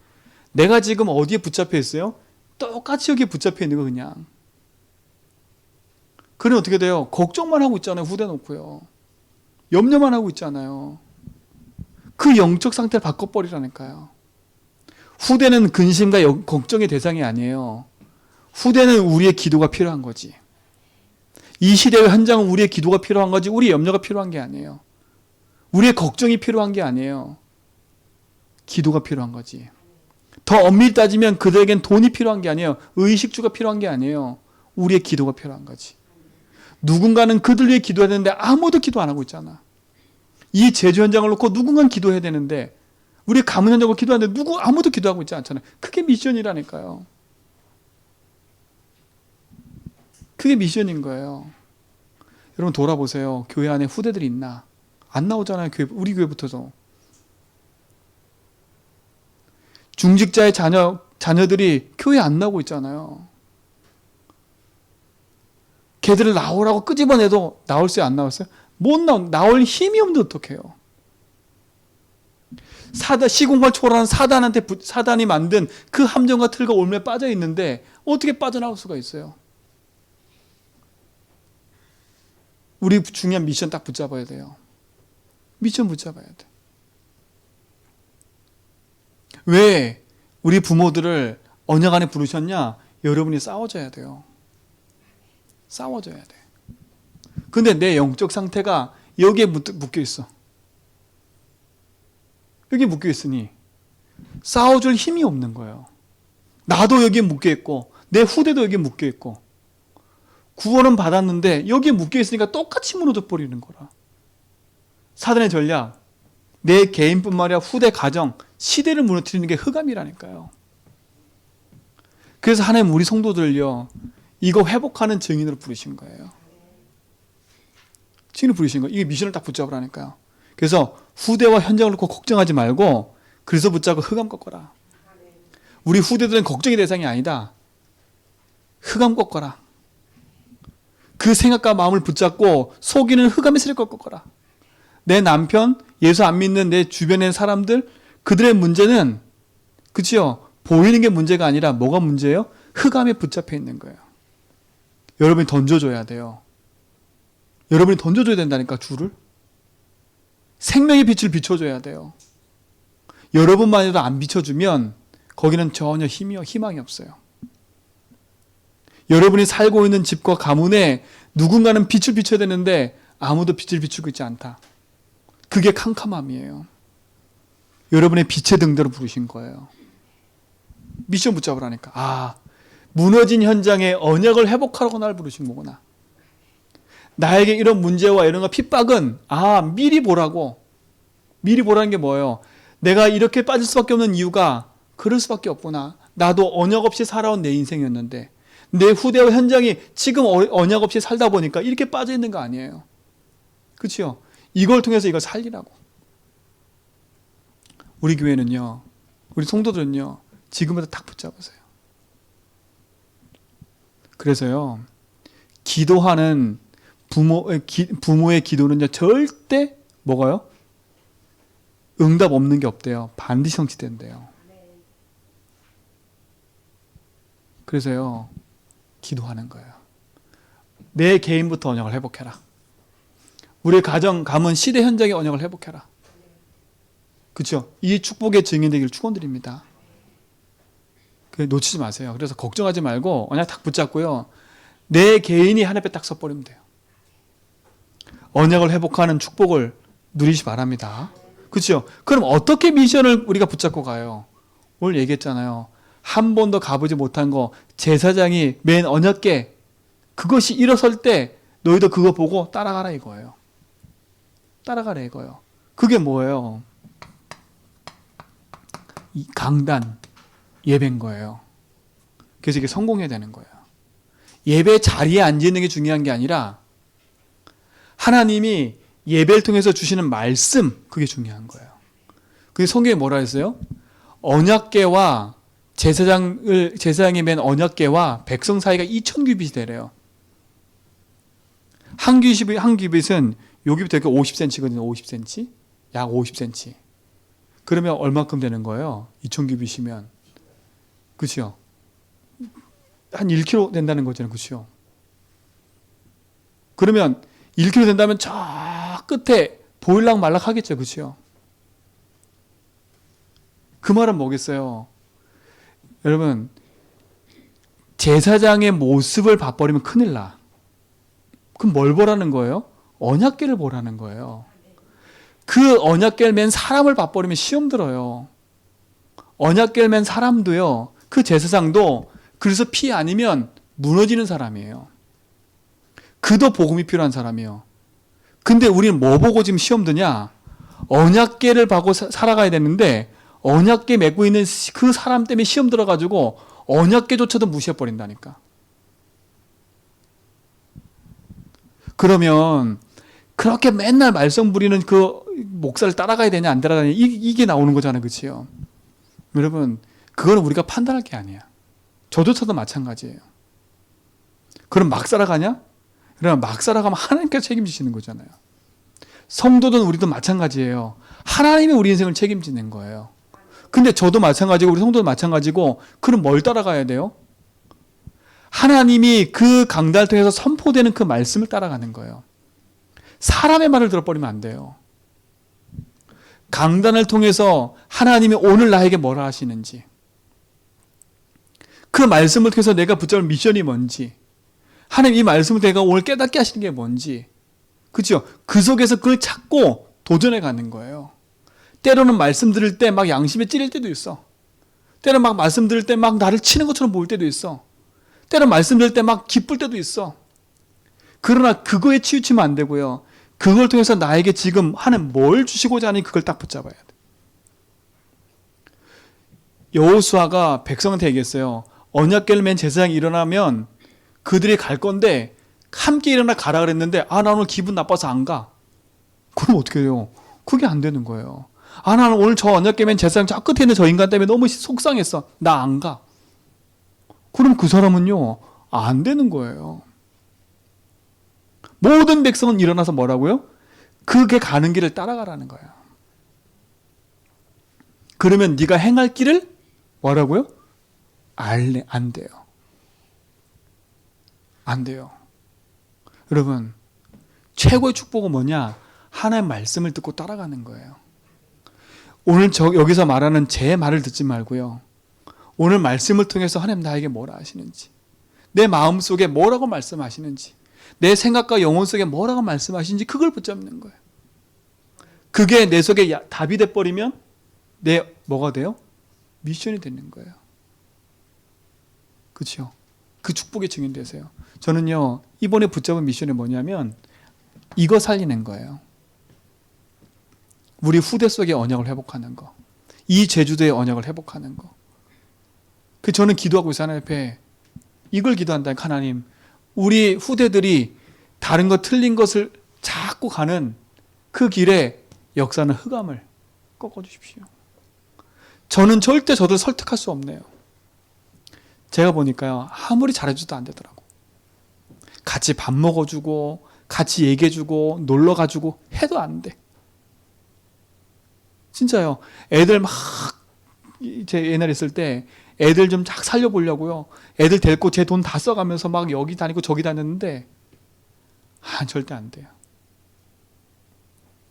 내가 지금 어디에 붙잡혀 있어요? 똑같이 여기에 붙잡혀 있는 거 그냥. 그럼 어떻게 돼요? 걱정만 하고 있잖아요. 후대 놓고요. 염려만 하고 있잖아요. 그 영적 상태를 바꿔버리라니까요. 후대는 근심과 걱정의 대상이 아니에요. 후대는 우리의 기도가 필요한 거지. 이 시대의 현장은 우리의 기도가 필요한 거지 우리의 염려가 필요한 게 아니에요. 우리의 걱정이 필요한 게 아니에요. 기도가 필요한 거지. 더 엄밀히 따지면 그들에겐 돈이 필요한 게 아니에요. 의식주가 필요한 게 아니에요. 우리의 기도가 필요한 거지. 누군가는 그들 위해 기도해야 되는데 아무도 기도 안 하고 있잖아. 이 제주 현장을 놓고 누군가는 기도해야 되는데 우리 가문 현장을 기도하는데 아무도 기도하고 있지 않잖아요. 그게 미션이라니까요. 그게 미션인 거예요. 여러분 돌아보세요. 교회 안에 후대들이 있나? 안 나오잖아요. 우리 교회부터도. 중직자의 자녀들이 교회 안 나오고 있잖아요. 걔들을 나오라고 끄집어내도 나올어요? 안 나왔어요? 못 나올 힘이 없는데 어떡해요? 시공간 초월하는 사단이 만든 그 함정과 틀과 올무에 빠져 있는데 어떻게 빠져나올 수가 있어요? 우리 중요한 미션 딱 붙잡아야 돼요. 미션 붙잡아야 돼. 왜 우리 부모들을 언약 안에 부르셨냐? 여러분이 싸워줘야 돼요. 싸워줘야 돼. 근데 내 영적 상태가 여기에 묶여 있어. 여기에 묶여 있으니 싸워줄 힘이 없는 거예요. 나도 여기에 묶여 있고 내 후대도 여기에 묶여 있고 구원은 받았는데 여기에 묶여 있으니까 똑같이 무너져 버리는 거라. 사단의 전략, 내 개인뿐만 아니라 후대 가정, 시대를 무너뜨리는 게 흑암이라니까요. 그래서 하나님 우리 성도들요, 이거 회복하는 증인으로 부르신 거예요. 증인으로 부르신 거예요. 이게 미션을 딱 붙잡으라니까요. 그래서 후대와 현장을 놓고 걱정하지 말고 그래서 붙잡고 흑암 꺾어라. 우리 후대들은 걱정의 대상이 아니다. 흑암 꺾어라. 그 생각과 마음을 붙잡고 속이는 흑암의 세력을 꺾어라. 내 남편, 예수 안 믿는 내 주변의 사람들, 그들의 문제는 그치요? 보이는 게 문제가 아니라 뭐가 문제예요? 흑암에 붙잡혀 있는 거예요. 여러분이 던져줘야 돼요. 여러분이 던져줘야 된다니까, 줄을. 생명의 빛을 비춰줘야 돼요. 여러분만이라도 안 비춰주면 거기는 전혀 희망이 없어요. 여러분이 살고 있는 집과 가문에 누군가는 빛을 비춰야 되는데 아무도 빛을 비추고 있지 않다. 그게 캄캄함이에요. 여러분의 빛의 등대로 부르신 거예요. 미션 붙잡으라니까. 무너진 현장에 언약을 회복하라고 날 부르신 거구나. 나에게 이런 문제와 이런 거 핍박은 미리 보라고. 미리 보라는 게 뭐예요? 내가 이렇게 빠질 수밖에 없는 이유가 그럴 수밖에 없구나. 나도 언약 없이 살아온 내 인생이었는데 내 후대와 현장이 지금 언약 없이 살다 보니까 이렇게 빠져 있는 거 아니에요. 그렇죠? 이걸 통해서 이걸 살리라고. 우리 교회는요, 우리 성도들은요, 지금부터 딱 붙잡으세요. 그래서요, 기도하는 부모의 기도는요, 절대 뭐가요? 응답 없는 게 없대요. 반드시 성취된대요. 그래서요, 기도하는 거예요. 내 개인부터 언약을 회복해라. 우리 가정, 가문, 시대 현장의 언약을 회복해라. 그렇죠? 이 축복의 증인 되기를 축원드립니다. 놓치지 마세요. 그래서 걱정하지 말고 언약 딱 붙잡고요. 내 개인이 하나님께 딱 서버리면 돼요. 언약을 회복하는 축복을 누리시 바랍니다. 그렇죠? 그럼 어떻게 미션을 우리가 붙잡고 가요? 오늘 얘기했잖아요. 한 번도 가보지 못한 거 제사장이 맨 언약궤 그것이 일어설 때 너희도 그거 보고 따라가라 이거예요. 따라가라 이거예요. 그게 뭐예요? 이 강단 예배인 거예요. 그래서 이게 성공해야 되는 거예요. 예배 자리에 앉아 있는 게 중요한 게 아니라 하나님이 예배를 통해서 주시는 말씀 그게 중요한 거예요. 그게 성경에 뭐라 했어요? 언약궤와 제사장이 맨 언약궤와 백성 사이가 2000규빗이 되래요. 한 규빗은 여기부터 이렇게 50cm거든요. 50cm. 약 50cm. 그러면 얼마큼 되는 거예요? 2000규빗이면. 그렇죠? 한 1kg 된다는 거잖아요. 그렇죠? 그러면 1kg 된다면 저 끝에 보일락 말락 하겠죠. 그렇죠? 그 말은 뭐겠어요? 여러분, 제사장의 모습을 봐버리면 큰일 나. 그럼 뭘 보라는 거예요? 언약궤를 보라는 거예요. 그 언약궤를 맨 사람을 봐버리면 시험 들어요. 언약궤를 맨 사람도요. 그 제사장도 그래서 피 아니면 무너지는 사람이에요. 그도 복음이 필요한 사람이에요. 근데 우리는 뭐 보고 지금 시험 드냐? 언약궤를 보고 살아가야 되는데 언약궤 맺고 있는 그 사람 때문에 시험 들어가지고 언약궤조차도 무시해버린다니까. 그러면 그렇게 맨날 말썽 부리는 그 목사를 따라가야 되냐 안 따라가냐 이게 나오는 거잖아요. 그치요? 여러분 그거는 우리가 판단할 게 아니야. 저조차도 마찬가지예요. 그럼 막 살아가냐? 그러면 막 살아가면 하나님께서 책임지시는 거잖아요. 성도든 우리도 마찬가지예요. 하나님이 우리 인생을 책임지는 거예요. 근데 저도 마찬가지고 우리 성도도 마찬가지고 그럼 뭘 따라가야 돼요? 하나님이 그 강단을 통해서 선포되는 그 말씀을 따라가는 거예요. 사람의 말을 들어버리면 안 돼요. 강단을 통해서 하나님이 오늘 나에게 뭐라 하시는지 그 말씀을 통해서 내가 붙잡을 미션이 뭔지 하나님 이 말씀을 내가 오늘 깨닫게 하시는 게 뭔지 그렇죠? 그 속에서 그걸 찾고 도전해 가는 거예요. 때로는 말씀 들을 때 막 양심에 찔릴 때도 있어. 때로는 막 말씀 들을 때 막 나를 치는 것처럼 보일 때도 있어. 때로는 말씀 들을 때 막 기쁠 때도 있어. 그러나 그거에 치우치면 안 되고요. 그걸 통해서 나에게 지금 하나님 뭘 주시고자 하니 그걸 딱 붙잡아야 돼. 여호수아가 백성한테 얘기했어요. 언약궤를 맨 제사장이 일어나면 그들이 갈 건데 함께 일어나 가라 그랬는데 나 오늘 기분 나빠서 안 가. 그럼 어떻게 해요? 그게 안 되는 거예요. 나는 오늘 저 언약궤 맨 제사장 저 끝에 있는 저 인간 때문에 너무 속상했어. 나 안 가. 그럼 그 사람은요 안 되는 거예요. 모든 백성은 일어나서 뭐라고요? 그게 가는 길을 따라가라는 거예요. 그러면 네가 행할 길을 뭐라고요? 알래 안 돼요. 안 돼요. 여러분 최고의 축복은 뭐냐? 하나님의 말씀을 듣고 따라가는 거예요. 오늘 여기서 말하는 제 말을 듣지 말고요. 오늘 말씀을 통해서 하나님 나에게 뭐라 하시는지 내 마음속에 뭐라고 말씀하시는지 내 생각과 영혼 속에 뭐라고 말씀하시는지 그걸 붙잡는 거예요. 그게 내 속에 답이 돼버리면 내 뭐가 돼요? 미션이 되는 거예요. 그렇죠? 그 축복의 증인 되세요. 저는요 이번에 붙잡은 미션이 뭐냐면 이거 살리는 거예요. 우리 후대 속의 언약을 회복하는 거. 이 제주도의 언약을 회복하는 거. 저는 기도하고 있어요. 하나님 앞에 이걸 기도한다니까. 하나님 우리 후대들이 다른 거 틀린 것을 자꾸 가는 그 길에 역사는 흑암을 꺾어주십시오. 저는 절대 저들 설득할 수 없네요. 제가 보니까요 아무리 잘해줘도 안 되더라고. 같이 밥 먹어주고 같이 얘기해주고 놀러가주고 해도 안 돼. 진짜요. 애들 막 제 옛날에 있을 때 애들 좀 쫙 살려보려고요. 애들 데리고 제 돈 다 써가면서 막 여기 다니고 저기 다녔는데 절대 안 돼요.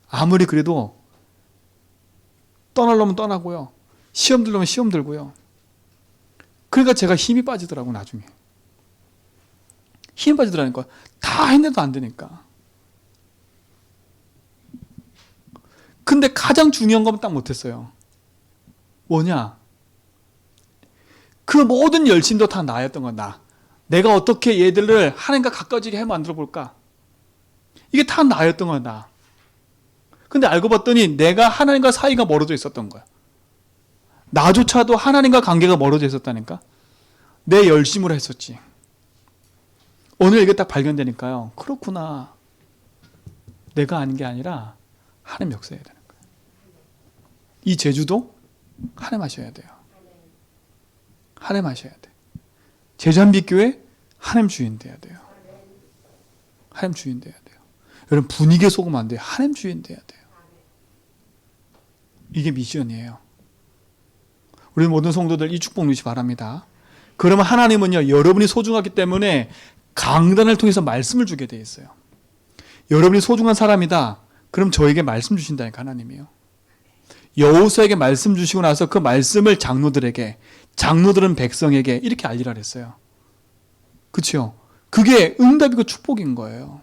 아무리 그래도 떠나려면 떠나고요. 시험 들려면 시험 들고요. 그러니까 제가 힘이 빠지더라고 나중에. 힘이 빠지더라니까. 다 했는데도 안 되니까. 근데 가장 중요한 건 딱 못했어요. 뭐냐? 그 모든 열심도 다 나였던 건 나. 내가 어떻게 얘들을 하나님과 가까워지게 해 만들어 볼까? 이게 다 나였던 건 나. 근데 알고 봤더니 내가 하나님과 사이가 멀어져 있었던 거야. 나조차도 하나님과 관계가 멀어져 있었다니까. 내 열심으로 했었지. 오늘 이게 딱 발견되니까요. 그렇구나. 내가 아는 게 아니라 하나님 역사해야 되는 거예요. 이 제주도 하나님 하셔야 돼요. 하나님 하셔야 돼. 제주한빛교회 하나님 주인 돼야 돼요. 하나님 주인 돼야 돼요. 여러분 분위기에 속으면 안 돼요. 하나님 주인 돼야 돼요. 이게 미션이에요. 우리 모든 성도들 이 축복 누리시 바랍니다. 그러면 하나님은요, 여러분이 소중하기 때문에 강단을 통해서 말씀을 주게 돼 있어요. 여러분이 소중한 사람이다. 그럼 저에게 말씀 주신다니까 하나님이요. 여호수아에게 말씀 주시고 나서 그 말씀을 장로들에게, 장로들은 백성에게 이렇게 알리라 그랬어요. 그렇죠? 그게 응답이고 축복인 거예요.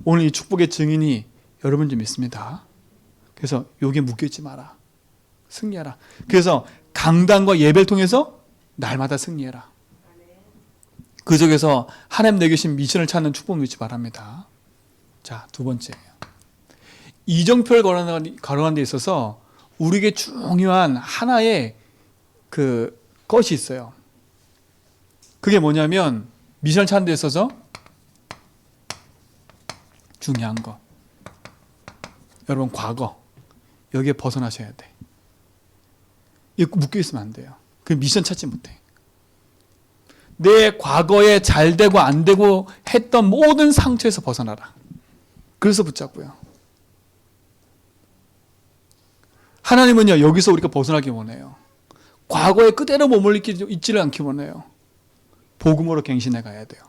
오늘 이 축복의 증인이 여러분 좀 있습니다. 그래서 여기에 묶여있지 마라. 승리하라. 그래서 강단과 예배를 통해서 날마다 승리해라. 그 속에서 하나님 내게 주신 미션을 찾는 축복 누리시 바랍니다. 자, 두 번째예요. 이정표를 거론하는 데 있어서 우리에게 중요한 하나의 그 것이 있어요. 그게 뭐냐면 미션을 찾는 데 있어서 중요한 거. 여러분 과거 여기에 벗어나셔야 돼. 이거 묶여 있으면 안 돼요. 그 미션 찾지 못해. 내 과거에 잘 되고 안 되고 했던 모든 상처에서 벗어나라. 그래서 붙잡고요. 하나님은요, 여기서 우리가 벗어나기 원해요. 과거에 그대로 머물러 있지를 않기 원해요. 복음으로 갱신해 가야 돼요.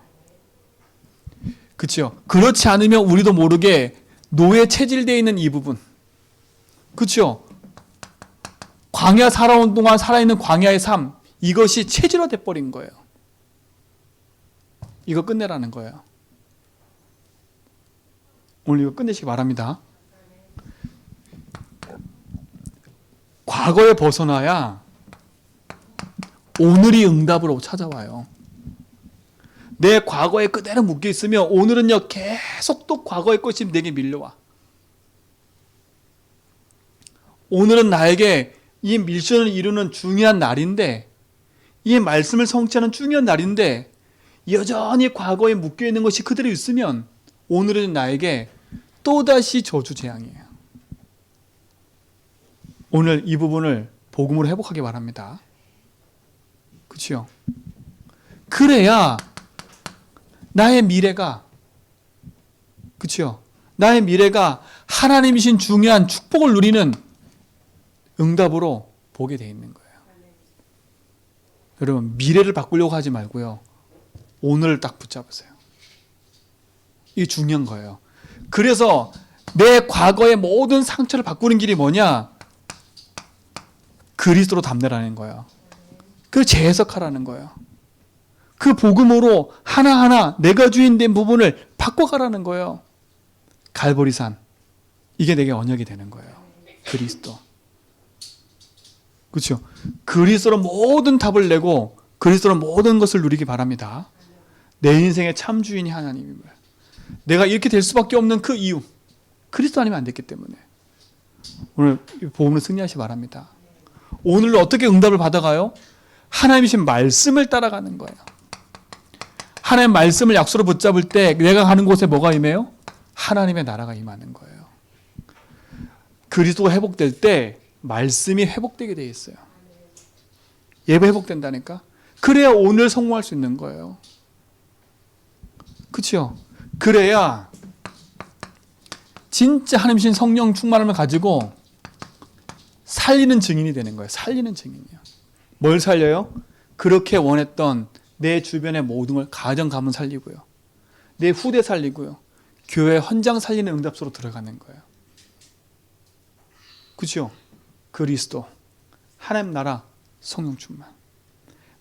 그렇죠? 그렇지 않으면 우리도 모르게 노예 체질되어 있는 이 부분. 그렇죠? 광야 살아온 동안 살아있는 광야의 삶, 이것이 체질화돼 버린 거예요. 이거 끝내라는 거예요. 오늘 이거 끝내시기 바랍니다. 과거에 벗어나야 오늘이 응답으로 찾아와요. 내 과거에 그대로 묶여 있으면 오늘은요 계속 또 과거의 것이 내게 밀려와. 오늘은 나에게 이 미션을 이루는 중요한 날인데, 이 말씀을 성취하는 중요한 날인데 여전히 과거에 묶여 있는 것이 그대로 있으면 오늘은 나에게 또다시 저주 재앙이에요. 오늘 이 부분을 복음으로 회복하기 바랍니다. 그렇죠? 그래야 나의 미래가, 그렇죠? 나의 미래가 하나님이신 중요한 축복을 누리는 응답으로 보게 돼 있는 거예요. 여러분 미래를 바꾸려고 하지 말고요, 오늘을 딱 붙잡으세요. 이게 중요한 거예요. 그래서 내 과거의 모든 상처를 바꾸는 길이 뭐냐? 그리스도로 담내라는 거예요. 그 재해석하라는 거예요. 그 복음으로 하나하나 내가 주인된 부분을 바꿔가라는 거예요. 갈보리산, 이게 내게 언약이 되는 거예요. 그리스도. 그렇죠? 그리스도로 모든 답을 내고 그리스도로 모든 것을 누리기 바랍니다. 내 인생의 참 주인이 하나님임을, 내가 이렇게 될 수밖에 없는 그 이유, 그리스도 아니면 안 됐기 때문에 오늘 복음을 승리하시기 바랍니다. 오늘로 어떻게 응답을 받아가요? 하나님이신 말씀을 따라가는 거예요. 하나님의 말씀을 약속으로 붙잡을 때 내가 가는 곳에 뭐가 임해요? 하나님의 나라가 임하는 거예요. 그리스도가 회복될 때 말씀이 회복되게 돼 있어요. 예배 회복된다니까. 그래야 오늘 성공할 수 있는 거예요. 그렇죠? 그래야 진짜 하나님이신 성령 충만함을 가지고 살리는 증인이 되는 거예요. 살리는 증인이요. 뭘 살려요? 그렇게 원했던 내 주변의 모든 걸, 가정 가문 살리고요, 내 후대 살리고요, 교회 헌장 살리는 응답소로 들어가는 거예요. 그렇죠? 그리스도, 하나님 나라, 성령 충만.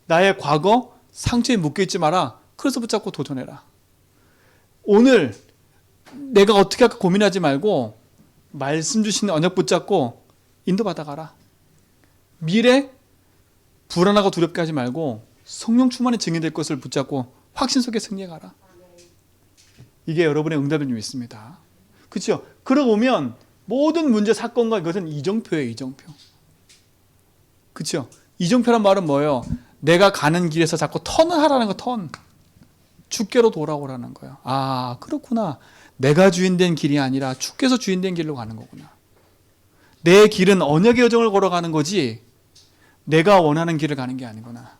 나의 과거 상처에 묶여있지 마라. 그래서 붙잡고 도전해라. 오늘 내가 어떻게 할까 고민하지 말고 말씀 주신 언약 붙잡고 인도받아가라. 미래 불안하고 두렵게 하지 말고 성령 충만의 증인될 것을 붙잡고 확신 속에 승리해가라. 이게 여러분의 응답을 믿습니다. 그렇죠? 그러고 보면 모든 문제 사건과 이것은 이정표예요. 이정표. 그렇죠? 이정표란 말은 뭐예요? 내가 가는 길에서 자꾸 턴을 하라는 거. 턴. 주께로 돌아오라는 거예요. 아, 그렇구나. 내가 주인된 길이 아니라 주께서 주인된 길로 가는 거구나. 내 길은 언약의 여정을 걸어가는 거지 내가 원하는 길을 가는 게 아니구나.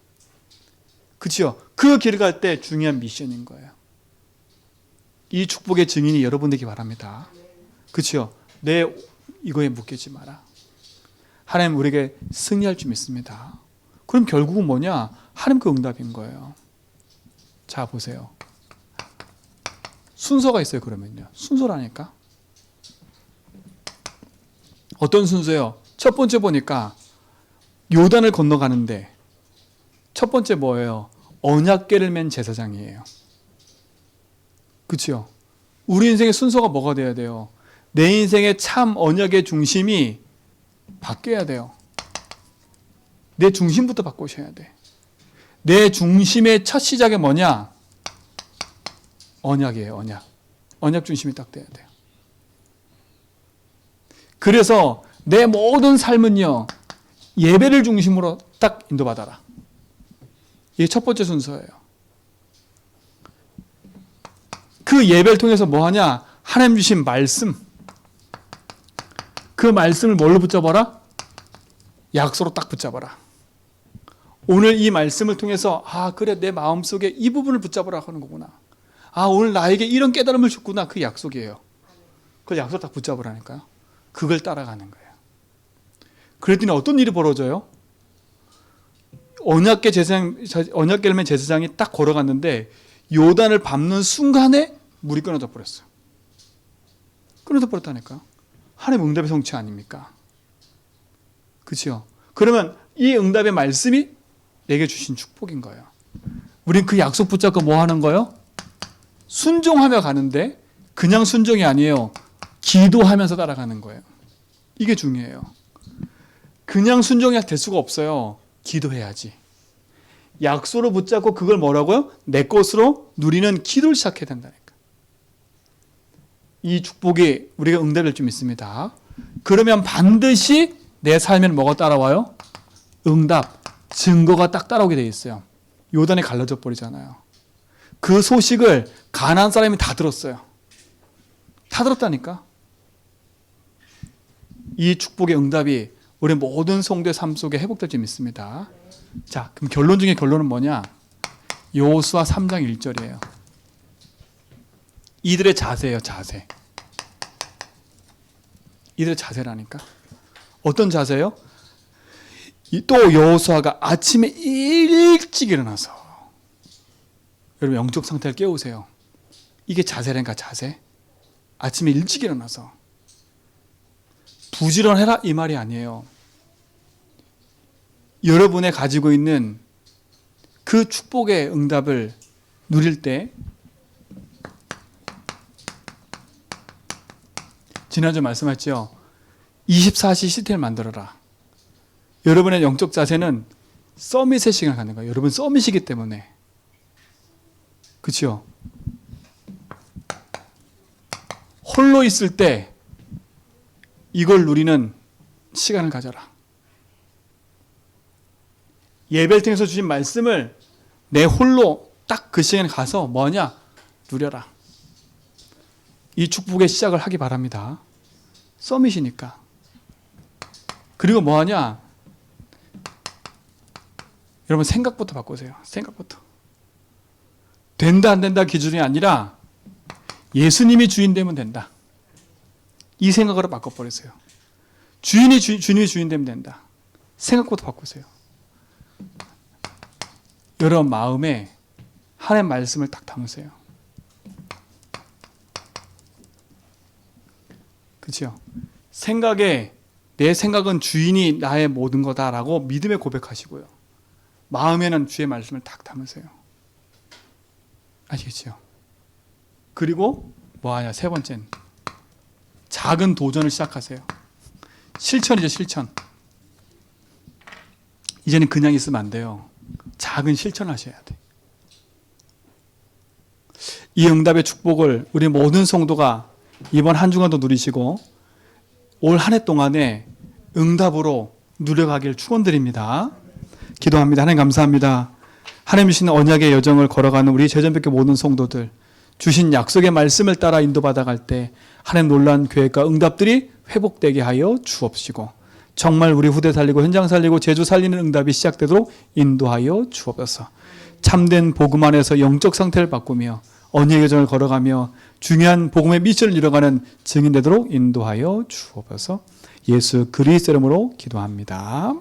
그렇죠? 그 길을 갈 때 중요한 미션인 거예요. 이 축복의 증인이 여러분 되기 바랍니다. 그렇죠? 내 이거에 묶이지 마라. 하나님 우리에게 승리할 줄 믿습니다. 그럼 결국은 뭐냐? 하나님 그 응답인 거예요. 자, 보세요. 순서가 있어요. 그러면요. 순서라니까. 어떤 순서요? 첫 번째 보니까 요단을 건너가는데 첫 번째 뭐예요? 언약궤를 맨 제사장이에요. 그렇죠? 우리 인생의 순서가 뭐가 돼야 돼요? 내 인생의 참 언약의 중심이 바뀌어야 돼요. 내 중심부터 바꾸셔야 돼. 내 중심의 첫 시작이 뭐냐? 언약이에요. 언약. 언약 중심이 딱 돼야 돼요. 그래서 내 모든 삶은요, 예배를 중심으로 딱 인도받아라. 이게 첫 번째 순서예요. 그 예배를 통해서 뭐 하냐? 하나님 주신 말씀. 그 말씀을 뭘로 붙잡아라? 약속으로 딱 붙잡아라. 오늘 이 말씀을 통해서 아, 그래, 내 마음속에 이 부분을 붙잡으라 하는 거구나. 아, 오늘 나에게 이런 깨달음을 줬구나. 그 약속이에요. 그 약속 딱 붙잡으라니까요. 그걸 따라가는 거예요. 그랬더니 어떤 일이 벌어져요? 언약궤 제사장, 언약궤를 맨 제사장이 딱 걸어갔는데 요단을 밟는 순간에 물이 끊어져 버렸어요. 끊어져 버렸다니까요. 하나님 응답의 성취 아닙니까? 그렇죠? 그러면 이 응답의 말씀이 내게 주신 축복인 거예요. 우린 그 약속 붙잡고 뭐 하는 거예요? 순종하며 가는데 그냥 순종이 아니에요. 기도하면서 따라가는 거예요. 이게 중요해요. 그냥 순종이 될 수가 없어요. 기도해야지. 약속을 붙잡고 그걸 뭐라고요? 내 것으로 누리는 기도를 시작해야 된다니까. 이 축복이 우리가 응답될 줄 믿습니다. 그러면 반드시 내 삶에는 뭐가 따라와요? 응답, 증거가 딱 따라오게 돼 있어요. 요단에 갈라져 버리잖아요. 그 소식을 가나안 사람이 다 들었어요. 다 들었다니까. 이 축복의 응답이 우리 모든 성도의 삶 속에 회복될 줄 믿습니다. 자, 그럼 결론 중에 결론은 뭐냐? 여호수아 3장 1절이에요. 이들의 자세예요, 자세. 이들의 자세라니까. 어떤 자세요? 또 여호수아가 아침에 일찍 일어나서, 여러분 영적 상태를 깨우세요. 이게 자세라니까. 자세. 아침에 일찍 일어나서 부지런해라 이 말이 아니에요. 여러분의 가지고 있는 그 축복의 응답을 누릴 때, 지난주 말씀했죠. 24시 시스템을 만들어라. 여러분의 영적 자세는 서밋의 시간을 갖는 거예요. 여러분 서밋이기 때문에. 그렇죠? 홀로 있을 때 이걸 누리는 시간을 가져라. 예배를 통해서 주신 말씀을 내 홀로 딱 그 시간에 가서 뭐냐? 누려라. 이 축복의 시작을 하기 바랍니다. 서밋이니까. 그리고 뭐하냐? 여러분 생각부터 바꾸세요. 생각부터. 된다 안 된다 기준이 아니라 예수님이 주인 되면 된다. 이 생각으로 바꿔버리세요. 주님이 주인 되면 된다. 생각부터 바꾸세요. 여러분 마음에 하나님의 말씀을 딱 담으세요. 그렇죠? 생각에 내 생각은 주인이 나의 모든 거다라고 믿음에 고백하시고요. 마음에는 주의 말씀을 탁 담으세요. 아시겠죠? 그리고 뭐하냐? 세 번째는 작은 도전을 시작하세요. 실천이죠, 실천. 이제는 그냥 있으면 안 돼요. 작은 실천하셔야 돼. 이 응답의 축복을 우리 모든 성도가 이번 한 주간도 누리시고 올 한 해 동안에 응답으로 누려가길 축원드립니다. 기도합니다. 하나님 감사합니다. 하나님 주신 언약의 여정을 걸어가는 우리 제전백교 모든 성도들, 주신 약속의 말씀을 따라 인도받아갈 때 하나님 놀라운 계획과 응답들이 회복되게 하여 주옵시고, 정말 우리 후대 살리고 현장 살리고 제주 살리는 응답이 시작되도록 인도하여 주옵소서. 참된 복음 안에서 영적 상태를 바꾸며 언약의 여정을 걸어가며 중요한 복음의 미션을 이뤄가는 증인 되도록 인도하여 주옵소서. 예수 그리스도 이름으로 기도합니다.